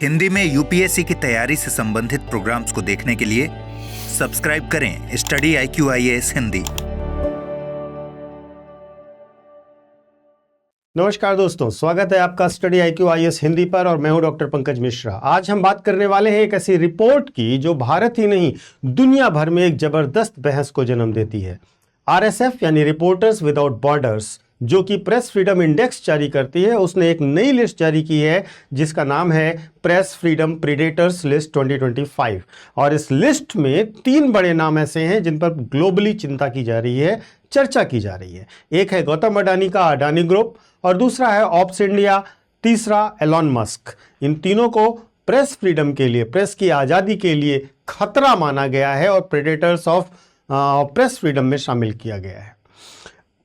हिंदी में यूपीएससी की तैयारी से संबंधित प्रोग्राम्स को देखने के लिए सब्सक्राइब करें स्टडी IQ IAS हिंदी। नमस्कार दोस्तों, स्वागत है आपका स्टडी IQ IAS हिंदी पर और मैं हूं डॉक्टर पंकज मिश्रा। आज हम बात करने वाले हैं एक ऐसी रिपोर्ट की जो भारत ही नहीं दुनिया भर में एक जबरदस्त बहस को जन्म देती है। RSF यानी रिपोर्टर्स विदाउट बॉर्डर्स, जो कि प्रेस फ्रीडम इंडेक्स जारी करती है, उसने एक नई लिस्ट जारी की है जिसका नाम है प्रेस फ्रीडम प्रीडेटर्स लिस्ट 2025। और इस लिस्ट में 3 बड़े नाम ऐसे हैं जिन पर ग्लोबली चिंता की जा रही है, चर्चा की जा रही है। एक है गौतम अडानी का अडानी ग्रुप और दूसरा है ऑप्स इंडिया, तीसरा एलॉन मस्क। इन तीनों को प्रेस फ्रीडम के लिए, प्रेस की आज़ादी के लिए खतरा माना गया है और प्रेडेटर्स ऑफ प्रेस फ्रीडम में शामिल किया गया है।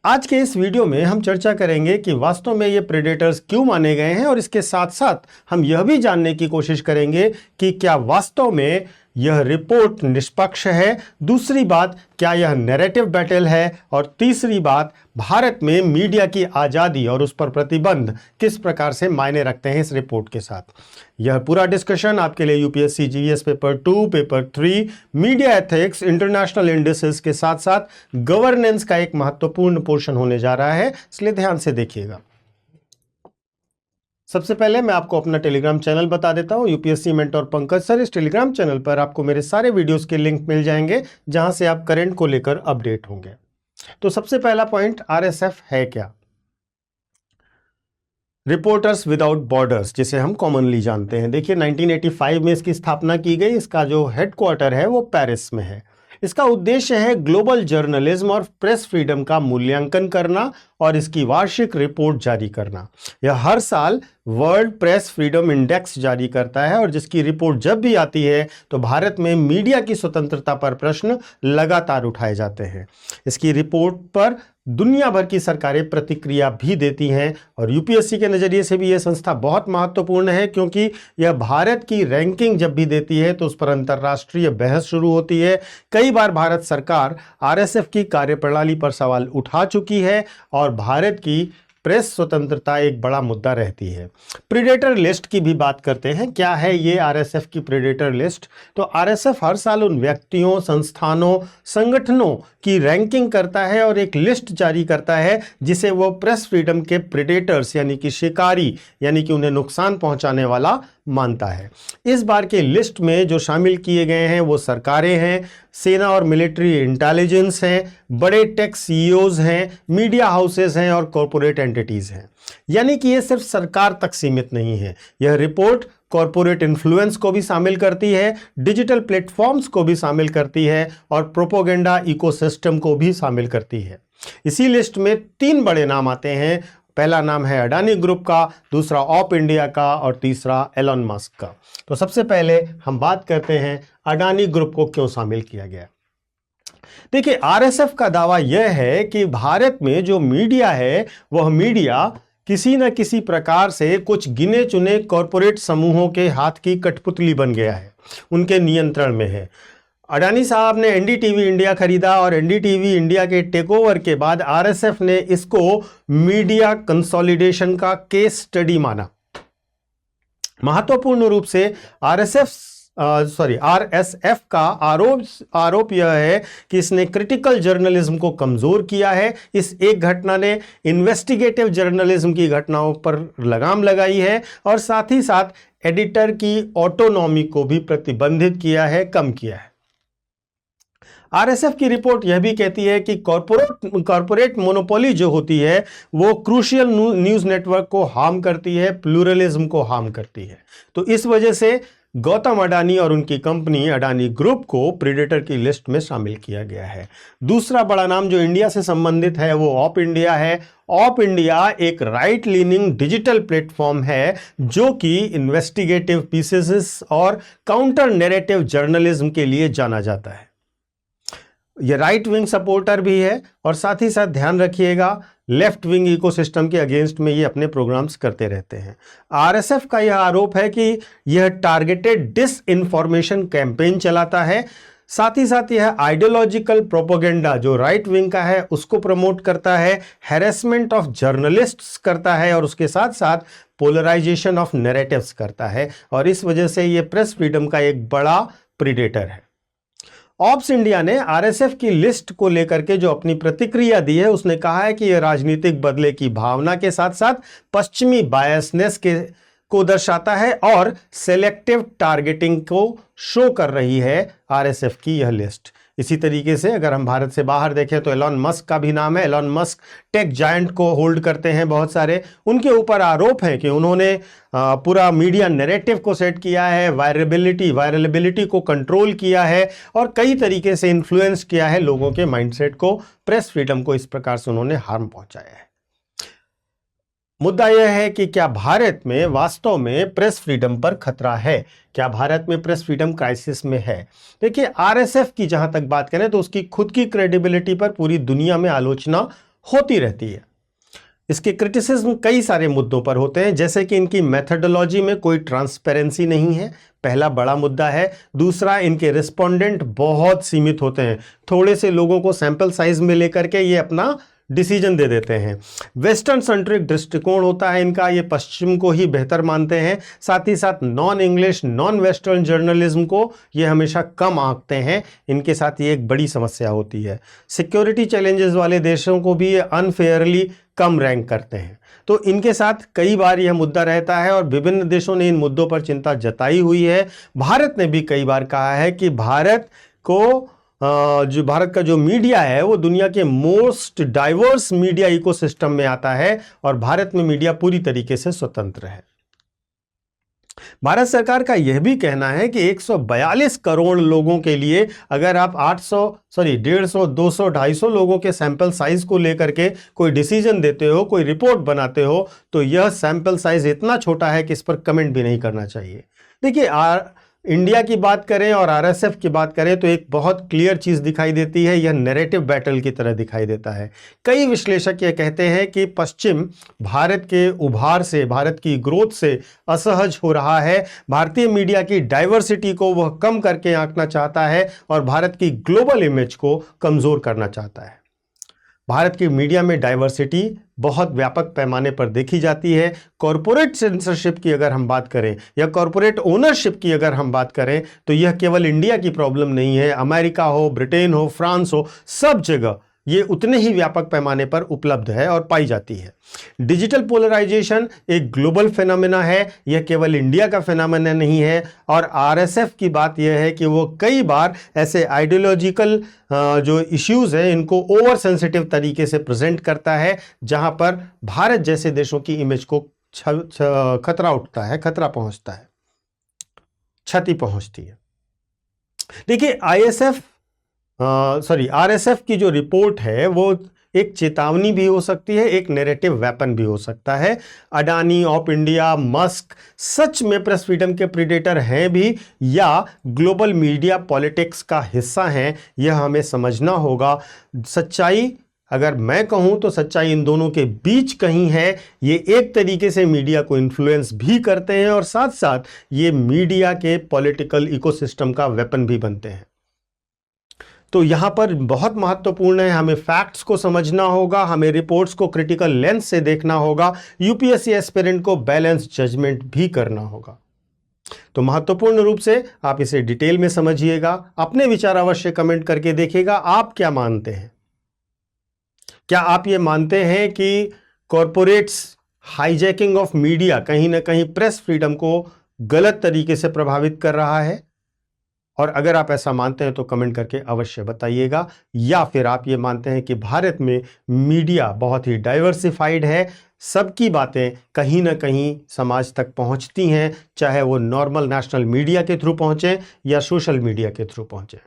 आज के इस वीडियो में हम चर्चा करेंगे कि वास्तव में ये प्रेडेटर्स क्यों माने गए हैं और इसके साथ साथ हम यह भी जानने की कोशिश करेंगे कि क्या वास्तव में यह रिपोर्ट निष्पक्ष है, दूसरी बात क्या यह नैरेटिव बैटल है, और तीसरी बात भारत में मीडिया की आज़ादी और उस पर प्रतिबंध किस प्रकार से मायने रखते हैं इस रिपोर्ट के साथ। यह पूरा डिस्कशन आपके लिए UPSC GS paper 2, paper 3, media ethics, international indices के साथ साथ गवर्नेंस का एक महत्वपूर्ण पोर्शन होने जा रहा है, इसलिए ध्यान से देखिएगा। सबसे पहले मैं आपको अपना टेलीग्राम चैनल बता देता हूं, यूपीएससी मेंटर पंकज सर। इस टेलीग्राम चैनल पर आपको मेरे सारे वीडियोस के लिंक मिल जाएंगे जहां से आप करंट को लेकर अपडेट होंगे। तो सबसे पहला पॉइंट, RSF है क्या? रिपोर्टर्स विदाउट बॉर्डर्स, जिसे हम कॉमनली जानते हैं। देखिए 1985 में इसकी स्थापना की गई। इसका जो हेडक्वार्टर है वो पेरिस में है। इसका उद्देश्य है ग्लोबल जर्नलिज्म और प्रेस फ्रीडम का मूल्यांकन करना और इसकी वार्षिक रिपोर्ट जारी करना। यह हर साल वर्ल्ड प्रेस फ्रीडम इंडेक्स जारी करता है और जिसकी रिपोर्ट जब भी आती है तो भारत में मीडिया की स्वतंत्रता पर प्रश्न लगातार उठाए जाते हैं। इसकी रिपोर्ट पर दुनिया भर की सरकारें प्रतिक्रिया भी देती हैं और यूपीएससी के नज़रिए से भी यह संस्था बहुत महत्वपूर्ण है, क्योंकि यह भारत की रैंकिंग जब भी देती है तो उस पर अंतर्राष्ट्रीय बहस शुरू होती है। कई बार भारत सरकार RSF की कार्यप्रणाली पर सवाल उठा चुकी है और भारत की प्रेस स्वतंत्रता एक बड़ा मुद्दा रहती है। प्रीडेटर लिस्ट की भी बात करते हैं। क्या है ये RSF की प्रीडेटर लिस्ट? तो RSF हर साल उन व्यक्तियों, संस्थानों, संगठनों की रैंकिंग करता है और एक लिस्ट जारी करता है जिसे वो प्रेस फ्रीडम के प्रीडेटर्स यानी कि शिकारी, यानी कि उन्हें नुकसान पहुंचाने वाला मानता है। इस बार के लिस्ट में जो शामिल किए गए हैं वो सरकारें हैं, सेना और मिलिट्री इंटेलिजेंस हैं, बड़े टेक CEOs हैं, मीडिया हाउसेस हैं और कॉरपोरेट एंटिटीज हैं। यानी कि ये सिर्फ सरकार तक सीमित नहीं है। यह रिपोर्ट कॉरपोरेट इन्फ्लुएंस को भी शामिल करती है, डिजिटल प्लेटफॉर्म्स को भी शामिल करती है और प्रोपोगेंडा इकोसिस्टम को भी शामिल करती है। इसी लिस्ट में 3 बड़े नाम आते हैं। पहला नाम है अडानी ग्रुप का, दूसरा ऑप इंडिया का और तीसरा एलॉन मस्क का। तो सबसे पहले हम बात करते हैं अडानी ग्रुप को क्यों शामिल किया गया। देखिए RSF का दावा यह है कि भारत में जो मीडिया है वह मीडिया किसी न किसी प्रकार से कुछ गिने चुने कॉरपोरेट समूहों के हाथ की कठपुतली बन गया है, उनके नियंत्रण में है। अडानी साहब ने NDTV इंडिया खरीदा और NDTV इंडिया के टेकओवर के बाद RSF ने इसको मीडिया कंसोलिडेशन का केस स्टडी माना। महत्वपूर्ण रूप से RSF का आरोप यह है कि इसने क्रिटिकल जर्नलिज्म को कमजोर किया है। इस एक घटना ने इन्वेस्टिगेटिव जर्नलिज्म की घटनाओं पर लगाम लगाई है और साथ ही साथ एडिटर की ऑटोनॉमी को भी प्रतिबंधित किया है, कम किया है। RSF की रिपोर्ट यह भी कहती है कि कॉरपोरेट मोनोपोली जो होती है वो क्रूशियल न्यूज़ नेटवर्क को हार्म करती है, प्लूरलिज्म को हार्म करती है। तो इस वजह से गौतम अडानी और उनकी कंपनी अडानी ग्रुप को प्रीडेटर की लिस्ट में शामिल किया गया है। दूसरा बड़ा नाम जो इंडिया से संबंधित है वो ऑप इंडिया है। ऑप इंडिया एक राइट लीनिंग डिजिटल प्लेटफॉर्म है जो कि इन्वेस्टिगेटिव पीसेस और काउंटर नैरेटिव जर्नलिज्म के लिए जाना जाता है। ये राइट विंग सपोर्टर भी है और साथ ही साथ ध्यान रखिएगा लेफ्ट विंग इकोसिस्टम के अगेंस्ट में ये अपने प्रोग्राम्स करते रहते हैं। RSF का यह आरोप है कि यह टारगेटेड डिस इन्फॉर्मेशन कैंपेन चलाता है, साथ ही साथ यह आइडियोलॉजिकल प्रोपोगेंडा जो राइट विंग का है उसको प्रमोट करता है, हैरेसमेंट ऑफ जर्नलिस्ट्स करता है और उसके साथ साथ पोलराइजेशन ऑफ नैरेटिव्स करता है और इस वजह से यह प्रेस फ्रीडम का एक बड़ा प्रीडेटर है। ऑब्स इंडिया ने आरएसएफ की लिस्ट को लेकर के जो अपनी प्रतिक्रिया दी है उसने कहा है कि यह राजनीतिक बदले की भावना के साथ साथ पश्चिमी बायसनेस को दर्शाता है और सेलेक्टिव टारगेटिंग को शो कर रही है आरएसएफ की यह लिस्ट। इसी तरीके से अगर हम भारत से बाहर देखें तो एलॉन मस्क का भी नाम है। एलॉन मस्क टेक जायंट को होल्ड करते हैं बहुत सारे, उनके ऊपर आरोप है कि उन्होंने पूरा मीडिया नैरेटिव को सेट किया है, वायरलेबिलिटी को कंट्रोल किया है और कई तरीके से इन्फ्लुएंस किया है लोगों के माइंडसेट को। प्रेस फ्रीडम को इस प्रकार से उन्होंने हार्म पहुंचाया है। मुद्दा यह है कि क्या भारत में वास्तव में प्रेस फ्रीडम पर खतरा है, क्या भारत में प्रेस फ्रीडम क्राइसिस में है। देखिए, आरएसएफ की जहां तक बात करें तो उसकी खुद की क्रेडिबिलिटी पर पूरी दुनिया में आलोचना होती रहती है। इसके क्रिटिसिज्म कई सारे मुद्दों पर होते हैं, जैसे कि इनकी मेथडोलॉजी में कोई ट्रांसपेरेंसी नहीं है, पहला बड़ा मुद्दा है। दूसरा, इनके रिस्पोंडेंट बहुत सीमित होते हैं, थोड़े से लोगों को सैंपल साइज में लेकर के ये अपना डिसीजन दे देते हैं। वेस्टर्न सेंट्रिक दृष्टिकोण होता है इनका, ये पश्चिम को ही बेहतर मानते हैं। साथ ही साथ non English non western journalism को ये हमेशा कम आंकते हैं। इनके साथ ये एक बड़ी समस्या होती है। सिक्योरिटी चैलेंजेस वाले देशों को भी ये अनफेयरली कम रैंक करते हैं। तो इनके साथ कई बार यह मुद्दा रहता है और विभिन्न देशों ने इन मुद्दों पर चिंता जताई हुई है। भारत ने भी कई बार कहा है कि भारत का जो मीडिया है वो दुनिया के मोस्ट डाइवर्स मीडिया इकोसिस्टम में आता है और भारत में मीडिया पूरी तरीके से स्वतंत्र है। भारत सरकार का यह भी कहना है कि 142 करोड़ लोगों के लिए अगर आप 150, 200, 250 लोगों के सैंपल साइज को लेकर के कोई डिसीजन देते हो, कोई रिपोर्ट बनाते हो, तो यह सैंपल साइज इतना छोटा है कि इस पर कमेंट भी नहीं करना चाहिए। देखिए, इंडिया की बात करें और आरएसएफ की बात करें तो एक बहुत क्लियर चीज दिखाई देती है, यह नैरेटिव बैटल की तरह दिखाई देता है। कई विश्लेषक ये कहते हैं कि पश्चिम भारत के उभार से, भारत की ग्रोथ से असहज हो रहा है। भारतीय मीडिया की डाइवर्सिटी को वह कम करके आंकना चाहता है और भारत की ग्लोबल इमेज को कमजोर करना चाहता है। भारत की मीडिया में डाइवर्सिटी बहुत व्यापक पैमाने पर देखी जाती है। कॉरपोरेट सेंसरशिप की अगर हम बात करें या कॉरपोरेट ओनरशिप की अगर हम बात करें तो यह केवल इंडिया की प्रॉब्लम नहीं है। अमेरिका हो, ब्रिटेन हो, फ्रांस हो, सब जगह ये उतने ही व्यापक पैमाने पर उपलब्ध है और पाई जाती है। डिजिटल पोलराइजेशन एक ग्लोबल फिनोमेना है, यह केवल इंडिया का फिनोमेना नहीं है। और आरएसएफ की बात यह है कि वो कई बार ऐसे आइडियोलॉजिकल जो इश्यूज हैं इनको ओवर सेंसिटिव तरीके से प्रेजेंट करता है, जहां पर भारत जैसे देशों की इमेज को खतरा उठता है, खतरा पहुंचता है, क्षति पहुंचती है। देखिए, आरएसएफ की जो रिपोर्ट है वो एक चेतावनी भी हो सकती है, एक नैरेटिव वेपन भी हो सकता है। अडानी, ऑप इंडिया, मस्क सच में प्रेस फ्रीडम के प्रीडेटर हैं भी या ग्लोबल मीडिया पॉलिटिक्स का हिस्सा हैं, यह हमें समझना होगा। सच्चाई अगर मैं कहूं तो सच्चाई इन दोनों के बीच कहीं है। ये एक तरीके से मीडिया को इन्फ्लुएंस भी करते हैं और साथ साथ ये मीडिया के पॉलिटिकल इकोसिस्टम का वेपन भी बनते हैं। तो यहां पर बहुत महत्वपूर्ण है, हमें फैक्ट्स को समझना होगा, हमें रिपोर्ट्स को क्रिटिकल लेंस से देखना होगा, यूपीएससी एस्पिरेंट को बैलेंस जजमेंट भी करना होगा। तो महत्वपूर्ण रूप से आप इसे डिटेल में समझिएगा, अपने विचार अवश्य कमेंट करके देखिएगा। आप क्या मानते हैं? क्या आप ये मानते हैं कि कॉरपोरेट्स हाईजैकिंग ऑफ मीडिया कहीं ना कहीं प्रेस फ्रीडम को गलत तरीके से प्रभावित कर रहा है? और अगर आप ऐसा मानते हैं तो कमेंट करके अवश्य बताइएगा। या फिर आप ये मानते हैं कि भारत में मीडिया बहुत ही डाइवर्सिफाइड है, सबकी बातें कहीं ना कहीं समाज तक पहुंचती हैं, चाहे वो नॉर्मल नेशनल मीडिया के थ्रू पहुंचे या सोशल मीडिया के थ्रू पहुंचे।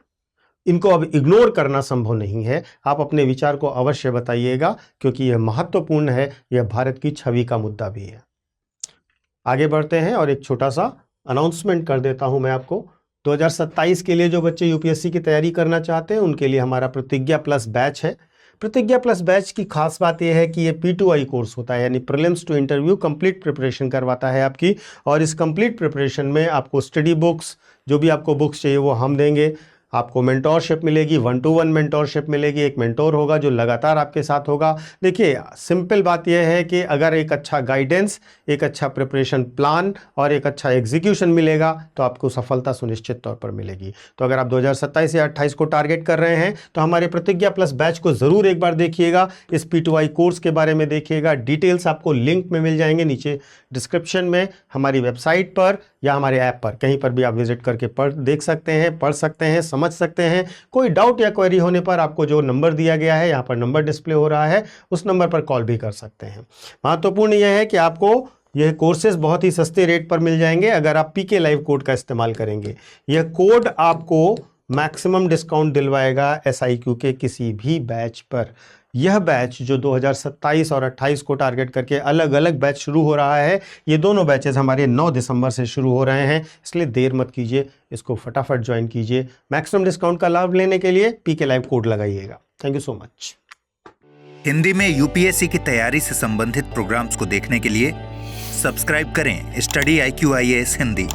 इनको अब इग्नोर करना संभव नहीं है। आप अपने विचार को अवश्य बताइएगा क्योंकि यह महत्वपूर्ण है, यह भारत की छवि का मुद्दा भी है। आगे बढ़ते हैं और एक छोटा सा अनाउंसमेंट कर देता हूं मैं आपको। 2027 के लिए जो बच्चे यूपीएससी की तैयारी करना चाहते हैं उनके लिए हमारा प्रतिज्ञा प्लस बैच है। प्रतिज्ञा प्लस बैच की खास बात यह है कि ये P2I कोर्स होता है, यानी prelims to interview complete preparation करवाता है आपकी। और इस कंप्लीट प्रिपरेशन में आपको स्टडी बुक्स, जो भी आपको बुक्स चाहिए वो हम देंगे। आपको मेंटोरशिप मिलेगी, 1-to-1 मेंटोरशिप मिलेगी। एक मेंटोर होगा जो लगातार आपके साथ होगा। देखिए, सिंपल बात यह है कि अगर एक अच्छा गाइडेंस, एक अच्छा प्रिपरेशन प्लान और एक अच्छा एग्जीक्यूशन मिलेगा तो आपको सफलता सुनिश्चित तौर पर मिलेगी। तो अगर आप 2027 या 28 को टारगेट कर रहे हैं तो हमारे प्रतिज्ञा प्लस बैच को ज़रूर एक बार देखिएगा। इस P2I कोर्स के बारे में देखिएगा। डिटेल्स आपको लिंक में मिल जाएंगे नीचे डिस्क्रिप्शन में, हमारी वेबसाइट पर या हमारे ऐप पर, कहीं पर भी आप विजिट करके देख सकते हैं, पढ़ सकते हैं, समझ सकते हैं। कोई डाउट या क्वेरी होने पर आपको जो नंबर दिया गया है, यहाँ पर नंबर डिस्प्ले हो रहा है, उस नंबर पर कॉल भी कर सकते हैं। महत्वपूर्ण यह है कि आपको यह कोर्सेज बहुत ही सस्ते रेट पर मिल जाएंगे अगर आप PK लाइव कोड का इस्तेमाल करेंगे। यह कोड आपको मैक्सिमम डिस्काउंट दिलवाएगा SIQ के किसी भी बैच पर। यह बैच जो 2027 और 28 को टारगेट करके अलग अलग बैच शुरू हो रहा है, ये दोनों बैचेस हमारे 9 दिसंबर से शुरू हो रहे हैं, इसलिए देर मत कीजिए, इसको फटाफट ज्वाइन कीजिए। मैक्सिमम डिस्काउंट का लाभ लेने के लिए PK लाइव कोड लगाइएगा। Thank you so much. Hindi में UPSC की तैयारी से संबंधित प्रोग्राम्स को देखने के लिए सब्सक्राइब करें स्टडी IQ IAS हिंदी।